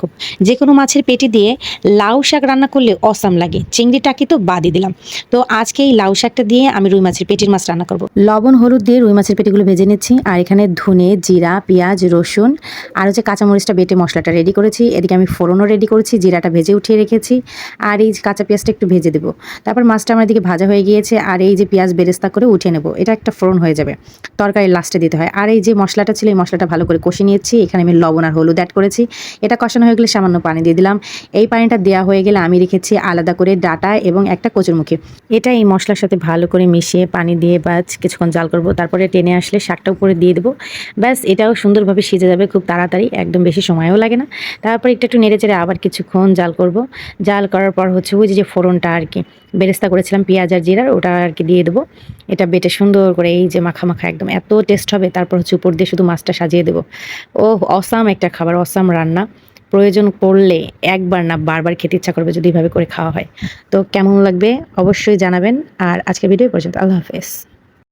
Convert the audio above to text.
খুব যেকোনো মাছের পেটি দিয়ে লাউ শাক রান্না করলে অসাম লাগে। চিংড়ি টাকি তো বাদই দিলাম। তো আজকে এই লাউ শাকটা দিয়ে আমি রুই মাছের পেটির মাছ রান্না করব। লবণ হলুদ দিয়ে রুই মাছের পেটিগুলো ভেজে নিচ্ছি। আর এখানে ধনে, জিরা, পেঁয়াজ, রসুন আর হচ্ছে কাঁচামরিচটা বেটে মশলাটা রেডি করেছি। এদিকে আমি ফোড়নও রেডি করেছি, জিরাটা ভেজে উঠিয়ে রেখেছি। আর এই যে কাঁচা পেঁয়াজটা একটু ভেজে দেবো। তারপর মাছটা আমার এদিকে ভাজা হয়ে গিয়েছে। আর এই যে পেঁয়াজ বেরেস্তা করে উঠিয়ে নেবো, এটা একটা ফোড়ন হয়ে যাবে। তরকারির লাস্টে দিতে হয়। আর এই যে মশলাটা ছিল, এই মশলাটা ভালো করে কষে নিয়েছি। এখানে আমি লবণ আর হলুদ অ্যাড করেছি। এটা কষানো হয়ে গেলে সামান্য পানি দিয়ে দিলাম। এই পানিটা দেওয়া হয়ে গেলে আমি রেখেছি আলাদা করে ডাঁটা এবং একটা কচুরমুখী। এটা এই মশলার সাথে ভালো করে মিশিয়ে পানি দিয়ে বাস কিছুক্ষণ জাল করব। তারপরে টেনে আসলে শাকটা উপরে দিয়ে দেবো। ব্যাস এটাও সুন্দরভাবে সিজে যাবে খুব তাড়াতাড়ি, একদম বেশি সময়ও লাগে না। তারপর একটু নেড়ে চেড়ে আবার কিছুক্ষণ জাল করব। জাল করার পর হচ্ছে ওই যে ফোড়নটা আর কি বেরেস্তা করেছিলাম পেঁয়াজ আর জিরার, ওটা আর কি দিয়ে দেবো। এটা বেটে সুন্দর করে এই যে মাখা মাখা একদম এত টেস্ট হবে। তারপর হচ্ছে উপর দিয়ে শুধু মাছটা সাজিয়ে দেবো। ও অসাম একটা খাবার, অসাম রান্না। প্রয়োজন পড়লে একবার না বারবার খেতে ইচ্ছা করবে যদি এভাবে করে খাওয়া হয়। তো কেমন লাগবে অবশ্যই জানাবেন। আর আজকের ভিডিও পর্যন্ত, আল্লাহ হাফেজ।